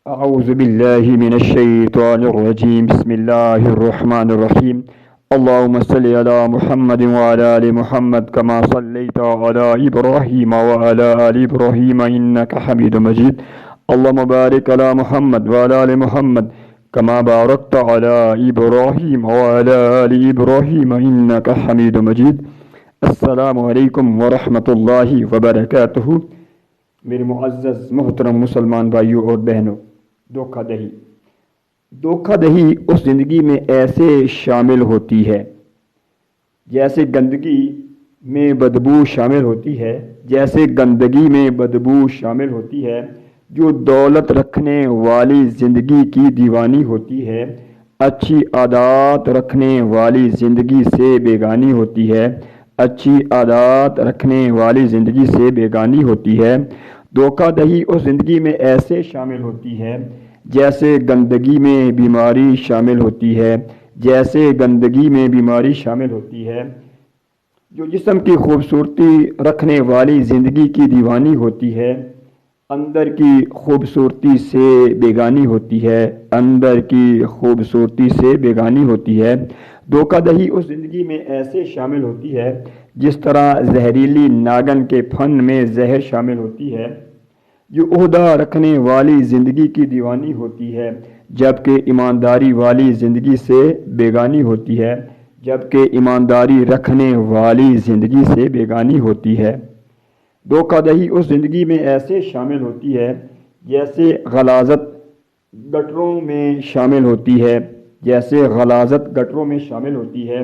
أعوذ بالله من الشيطان الرجيم بسم الله الرحمن الرحيم اللهم صل على محمد وعلى آل محمد كما صليت على إبراهيم وعلى آل إبراهيم إنك حميد مجيد اللهم بارك على محمد وعلى آل محمد كما باركت على إبراهيم وعلى آل إبراهيم إنك حميد مجيد السلام علیکم ورحمۃ اللہ وبرکاتہ۔ میرے معزز محترم مسلمان بھائیوں اور بہنوں، دھوکہ دہی اس زندگی میں ایسے شامل ہوتی ہے جیسے گندگی میں بدبو شامل ہوتی ہے، جو دولت رکھنے والی زندگی کی دیوانی ہوتی ہے، اچھی عادات رکھنے والی زندگی سے بیگانی ہوتی ہے، دھوکہ دہی اس زندگی میں ایسے شامل ہوتی ہے جیسے گندگی میں بیماری شامل ہوتی ہے، جو جسم کی خوبصورتی رکھنے والی زندگی کی دیوانی ہوتی ہے، اندر کی خوبصورتی سے بیگانی ہوتی ہے۔ دھوکہ دہی اس زندگی میں ایسے شامل ہوتی ہے جس طرح زہریلی ناگن کے پھن میں زہر شامل ہوتی ہے، جو عہدہ رکھنے والی زندگی کی دیوانی ہوتی ہے جبکہ ایمانداری والی زندگی سے بیگانی ہوتی ہے۔ دھوکہ دہی اس زندگی میں ایسے شامل ہوتی ہے جیسے غلاظت گٹروں میں شامل ہوتی ہے،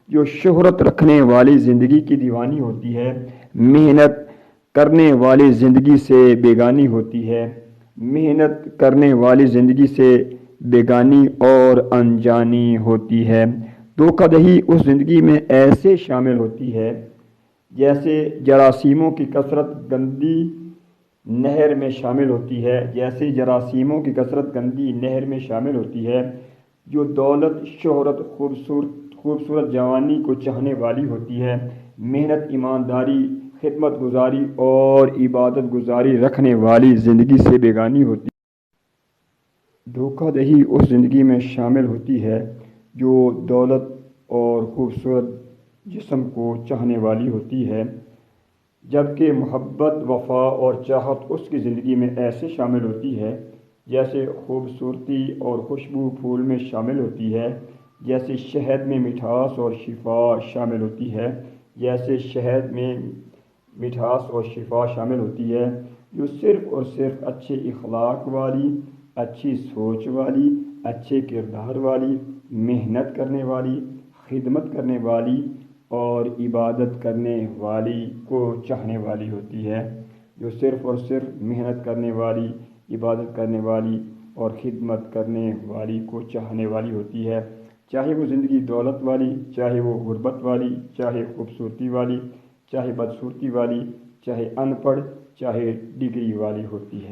جو شہرت رکھنے والی زندگی کی دیوانی ہوتی ہے، محنت کرنے والی زندگی سے بیگانی اور انجانی ہوتی ہے۔ دھوکہ دہی اس زندگی میں ایسے شامل ہوتی ہے جیسے جراثیموں کی کثرت گندی نہر میں شامل ہوتی ہے، جو دولت، شہرت، خوبصورت جوانی کو چاہنے والی ہوتی ہے، محنت، ایمانداری، خدمت گزاری اور عبادت گزاری رکھنے والی زندگی سے بیگانی ہوتی ہے۔ دھوکہ دہی اس زندگی میں شامل ہوتی ہے جو دولت اور خوبصورت جسم کو چاہنے والی ہوتی ہے، جبکہ محبت، وفا اور چاہت اس کی زندگی میں ایسے شامل ہوتی ہے جیسے خوبصورتی اور خوشبو پھول میں شامل ہوتی ہے، جیسے شہد میں مٹھاس اور شفا شامل ہوتی ہے، جو صرف اور صرف اچھے اخلاق والی، اچھی سوچ والی، اچھے کردار والی، محنت کرنے والی، خدمت کرنے والی اور عبادت کرنے والی کو چاہنے والی ہوتی ہے، جو صرف اور صرف محنت کرنے والی، عبادت کرنے والی اور خدمت کرنے والی کو چاہنے والی ہوتی ہے، چاہے وہ زندگی دولت والی، چاہے وہ غربت والی، چاہے خوبصورتی والی، چاہے بدصورتی والی، چاہے ان پڑھ، چاہے ڈگری والی ہوتی ہے۔